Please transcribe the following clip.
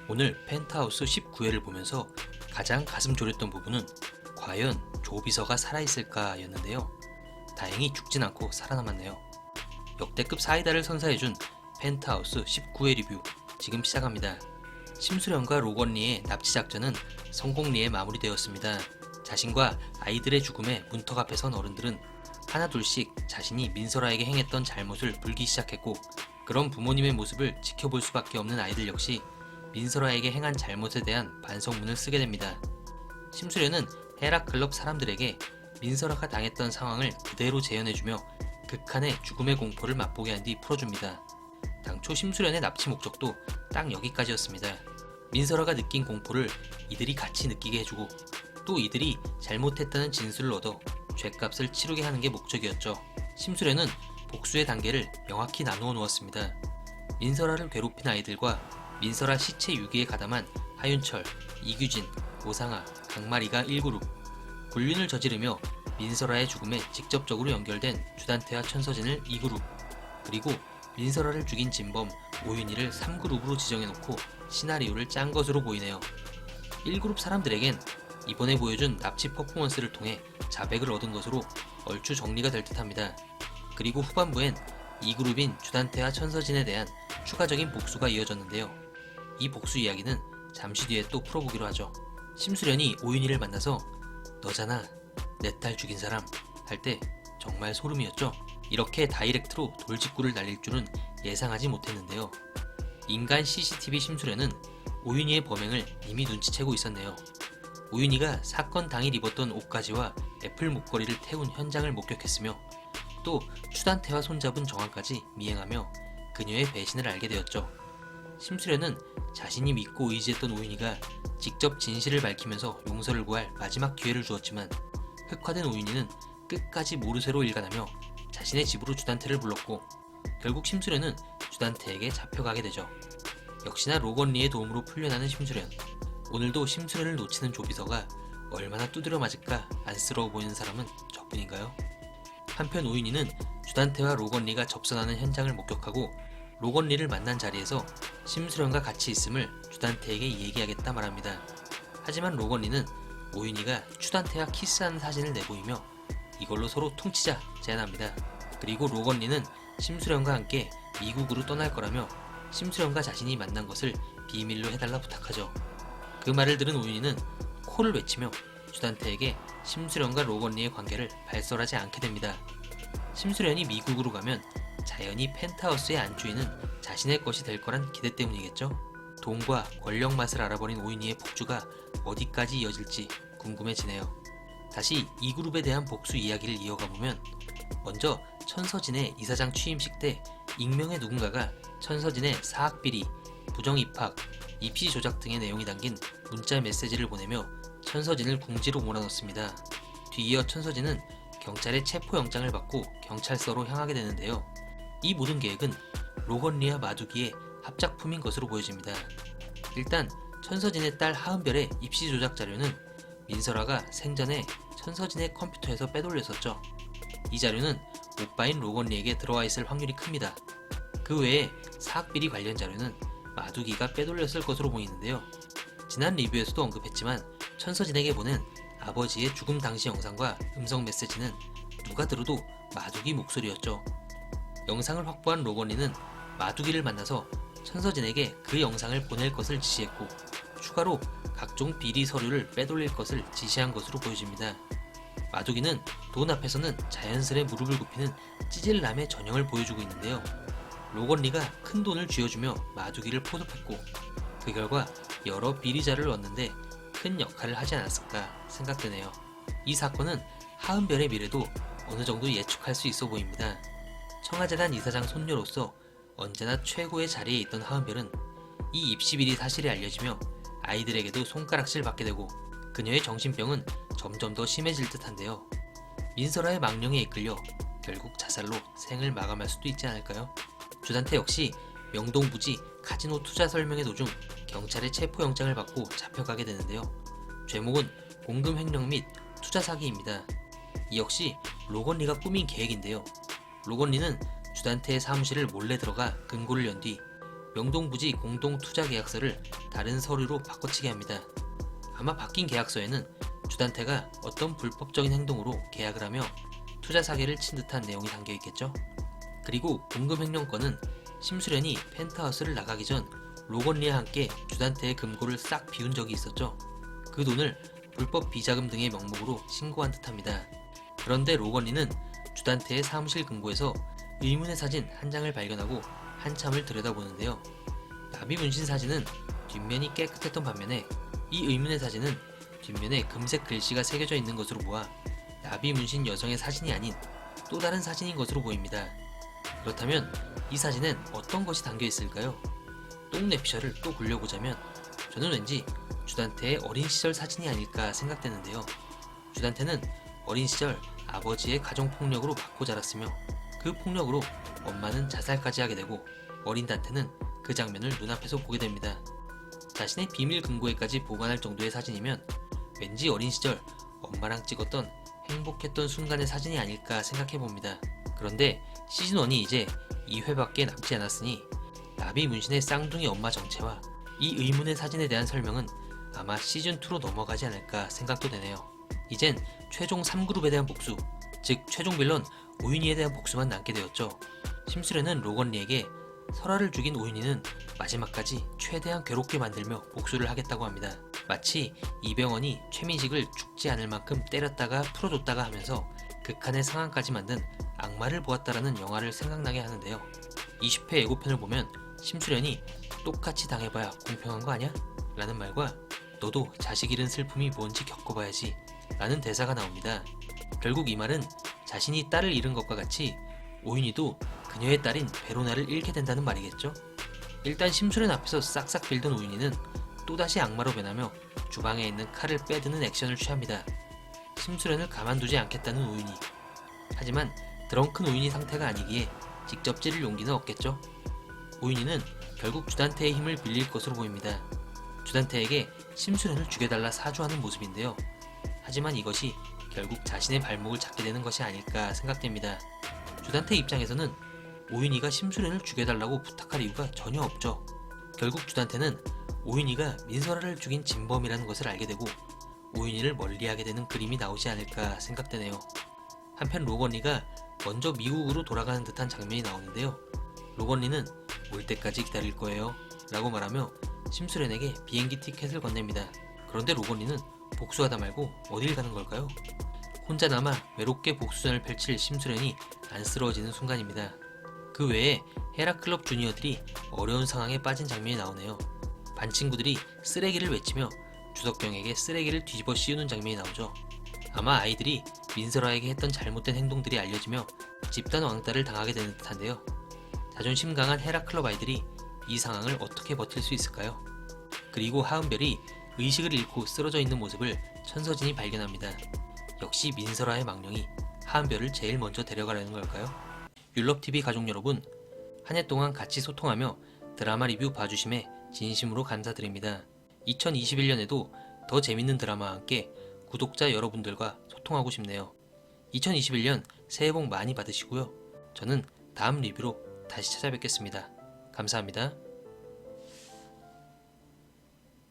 오늘 펜트하우스 19회를 보면서 가장 가슴 졸였던 부분은 과연 조 비서가 살아있을까 였는데요. 다행히 죽진 않고 살아남았네요. 역대급 사이다를 선사해준 펜트하우스 19회 리뷰 지금 시작합니다. 심수련과 로건리의 납치 작전은 성공리에 마무리되었습니다. 자신과 아이들의 죽음에 문턱 앞에 선 어른들은 하나둘씩 자신이 민설아에게 행했던 잘못을 불기 시작했고, 그런 부모님의 모습을 지켜볼 수밖에 없는 아이들 역시 민설아에게 행한 잘못에 대한 반성문을 쓰게 됩니다. 심수련은 헤라클럽 사람들에게 민설아가 당했던 상황을 그대로 재현해주며 극한의 죽음의 공포를 맛보게 한 뒤 풀어줍니다. 당초 심수련의 납치 목적도 딱 여기까지였습니다. 민설아가 느낀 공포를 이들이 같이 느끼게 해주고, 또 이들이 잘못했다는 진술을 얻어 죗값을 치르게 하는 게 목적이었죠. 심수련은 복수의 단계를 명확히 나누어 놓았습니다. 민설아를 괴롭힌 아이들과 민설아 시체 유기에 가담한 하윤철, 이규진, 오상아, 강마리가 1그룹, 불륜을 저지르며 민설아의 죽음에 직접적으로 연결된 주단태와 천서진을 2그룹, 그리고 민설아를 죽인 진범 오윤희를 3그룹으로 지정해놓고 시나리오를 짠 것으로 보이네요. 1그룹 사람들에겐 이번에 보여준 납치 퍼포먼스를 통해 자백을 얻은 것으로 얼추 정리가 될 듯합니다. 그리고 후반부엔 2그룹인 주단태와 천서진에 대한 추가적인 복수가 이어졌는데요. 이 복수 이야기는 잠시 뒤에 또 풀어보기로 하죠. 심수련이 오윤희를 만나서 너잖아, 내 딸 죽인 사람 할 때 정말 소름이었죠. 이렇게 다이렉트로 돌직구를 날릴 줄은 예상하지 못했는데요. 인간 CCTV 심수련은 오윤희의 범행을 이미 눈치채고 있었네요. 오윤희가 사건 당일 입었던 옷가지와 애플 목걸이를 태운 현장을 목격했으며, 또 추단태와 손잡은 정황까지 미행하며 그녀의 배신을 알게 되었죠. 심수련은 자신이 믿고 의지했던 오윤희가 직접 진실을 밝히면서 용서를 구할 마지막 기회를 주었지만, 흑화된 오윤희는 끝까지 모르쇠로 일관하며 자신의 집으로 주단태를 불렀고, 결국 심수련은 주단태에게 잡혀가게 되죠. 역시나 로건리의 도움으로 풀려나는 심수련. 오늘도 심수련을 놓치는 조비서가 얼마나 두드려 맞을까 안쓰러워 보이는 사람은 저뿐인가요? 한편 오윤희는 주단태와 로건리가 접선하는 현장을 목격하고 로건리를 만난 자리에서 심수련과 같이 있음을 주단태에게 얘기하겠다 말합니다. 하지만 로건리는 오윤희가 추단태와 키스하는 사진을 내보이며 이걸로 서로 퉁치자 제안합니다. 그리고 로건리는 심수련과 함께 미국으로 떠날 거라며 심수련과 자신이 만난 것을 비밀로 해달라 부탁하죠. 그 말을 들은 오윤희는 코를 외치며 주단태에게 심수련과 로건리의 관계를 발설하지 않게 됩니다. 심수련이 미국으로 가면 자연히 펜트하우스의 안주인은 자신의 것이 될 거란 기대 때문이겠죠. 돈과 권력 맛을 알아버린 오윤희의 폭주가 어디까지 이어질지 궁금해지네요. 다시 이 그룹에 대한 복수 이야기를 이어가보면, 먼저 천서진의 이사장 취임식 때 익명의 누군가가 천서진의 사학비리, 부정입학, 입시 조작 등의 내용이 담긴 문자 메시지를 보내며 천서진을 궁지로 몰아넣습니다. 뒤이어 천서진은 경찰의 체포영장을 받고 경찰서로 향하게 되는데요. 이 모든 계획은 로건리와 마두기의 합작품인 것으로 보여집니다. 일단 천서진의 딸 하은별의 입시 조작 자료는 민설아가 생전에 천서진의 컴퓨터에서 빼돌렸었죠. 이 자료는 오빠인 로건리에게 들어와 있을 확률이 큽니다. 그 외에 사학비리 관련 자료는 마두기가 빼돌렸을 것으로 보이는데요. 지난 리뷰에서도 언급했지만 천서진에게 보낸 아버지의 죽음 당시 영상과 음성 메시지는 누가 들어도 마두기 목소리였죠. 영상을 확보한 로건리는 마두기를 만나서 천서진에게 그 영상을 보낼 것을 지시했고, 추가로 각종 비리 서류를 빼돌릴 것을 지시한 것으로 보여집니다. 마두기는 돈 앞에서는 자연스레 무릎을 굽히는 찌질남의 전형을 보여주고 있는데요. 로건리가 큰 돈을 쥐어주며 마두기를 포섭했고, 그 결과 여러 비리자를 얻는데 큰 역할을 하지 않았을까 생각되네요. 이 사건은 하은별의 미래도 어느 정도 예측할 수 있어 보입니다. 청와재단 이사장 손녀로서 언제나 최고의 자리에 있던 하은별은 이 입시비리 사실이 알려지며 아이들에게도 손가락질 받게 되고, 그녀의 정신병은 점점 더 심해질 듯한데요. 민설아의 망령에 이끌려 결국 자살로 생을 마감할 수도 있지 않을까요? 주단태 역시 명동 부지 카지노 투자 설명회 도중 경찰의 체포영장을 받고 잡혀가게 되는데요. 죄목은 공금 횡령 및 투자 사기입니다. 이 역시 로건리가 꾸민 계획인데요. 로건리는 주단태의 사무실을 몰래 들어가 금고를 연 뒤 명동부지 공동투자계약서를 다른 서류로 바꿔치기 합니다. 아마 바뀐 계약서에는 주단태가 어떤 불법적인 행동으로 계약을 하며 투자 사기를 친 듯한 내용이 담겨 있겠죠. 그리고 공금 횡령건은 심수련이 펜트하우스를 나가기 전 로건리와 함께 주단태의 금고를 싹 비운 적이 있었죠. 그 돈을 불법 비자금 등의 명목으로 신고한 듯합니다. 그런데 로건리는 주단태의 사무실 금고에서 의문의 사진 한 장을 발견하고 한참을 들여다보는데요. 나비 문신 사진은 뒷면이 깨끗했던 반면에 이 의문의 사진은 뒷면에 금색 글씨가 새겨져 있는 것으로 보아 나비 문신 여성의 사진이 아닌 또 다른 사진인 것으로 보입니다. 그렇다면 이 사진엔 어떤 것이 담겨 있을까요? 똥내피셜을 또 굴려보자면 저는 왠지 주단태의 어린 시절 사진이 아닐까 생각되는데요. 주단태는 어린 시절 아버지의 가정폭력으로 맞고 자랐으며 그 폭력으로 엄마는 자살까지 하게 되고 어린 단태는 그 장면을 눈앞에서 보게 됩니다. 자신의 비밀 금고에까지 보관할 정도의 사진이면 왠지 어린 시절 엄마랑 찍었던 행복했던 순간의 사진이 아닐까 생각해봅니다. 그런데 시즌1이 이제 2회밖에 남지 않았으니 나비 문신의 쌍둥이 엄마 정체와 이 의문의 사진에 대한 설명은 아마 시즌2로 넘어가지 않을까 생각도 되네요. 이젠 최종 3그룹에 대한 복수, 즉 최종 빌런 오윤희에 대한 복수만 남게 되었죠. 심수련은 로건리에게 설아를 죽인 오윤희는 마지막까지 최대한 괴롭게 만들며 복수를 하겠다고 합니다. 마치 이병헌이 최민식을 죽지 않을 만큼 때렸다가 풀어줬다가 하면서 극한의 상황까지 만든 악마를 보았다라는 영화를 생각나게 하는데요. 20회 예고편을 보면 심수련이 똑같이 당해봐야 공평한 거 아냐? 라는 말과 너도 자식 잃은 슬픔이 뭔지 겪어봐야지 라는 대사가 나옵니다. 결국 이 말은 자신이 딸을 잃은 것과 같이 오윤희도 그녀의 딸인 베로나를 잃게 된다는 말이겠죠? 일단 심수련 앞에서 싹싹 빌던 오윤희는 또다시 악마로 변하며 주방에 있는 칼을 빼드는 액션을 취합니다. 심수련을 가만두지 않겠다는 오윤희. 하지만 드렁큰 오윤희 상태가 아니기에 직접 찌를 용기는 없겠죠? 오윤희는 결국 주단태의 힘을 빌릴 것으로 보입니다. 주단태에게 심수련을 죽여달라 사주하는 모습인데요. 하지만 이것이 결국 자신의 발목을 잡게 되는 것이 아닐까 생각됩니다. 주단태 입장에서는 오윤희가 심수련을 죽여달라고 부탁할 이유가 전혀 없죠. 결국 주단태는 오윤희가 민설아를 죽인 진범이라는 것을 알게 되고 오윤희를 멀리하게 되는 그림이 나오지 않을까 생각되네요. 한편 로건리가 먼저 미국으로 돌아가는 듯한 장면이 나오는데요. 로건리는 올 때까지 기다릴 거예요 라고 말하며 심수련에게 비행기 티켓을 건넵니다. 그런데 로건리는 복수하다 말고 어딜 가는 걸까요? 혼자 남아 외롭게 복수전을 펼칠 심수련이 안쓰러워지는 순간입니다. 그 외에 헤라클럽 주니어들이 어려운 상황에 빠진 장면이 나오네요. 반 친구들이 쓰레기를 외치며 주석경에게 쓰레기를 뒤집어 씌우는 장면이 나오죠. 아마 아이들이 민설아에게 했던 잘못된 행동들이 알려지며 집단 왕따를 당하게 되는 듯한데요. 자존심 강한 헤라클럽 아이들이 이 상황을 어떻게 버틸 수 있을까요? 그리고 하은별이 의식을 잃고 쓰러져 있는 모습을 천서진이 발견합니다. 역시 민설아의 망령이 하은별을 제일 먼저 데려가려는 걸까요? 율럽TV 가족 여러분, 한 해 동안 같이 소통하며 드라마 리뷰 봐주심에 진심으로 감사드립니다. 2021년에도 더 재밌는 드라마와 함께 구독자 여러분들과 소통하고 싶네요. 2021년 새해 복 많이 받으시고요. 저는 다음 리뷰로 다시 찾아뵙겠습니다. 감사합니다.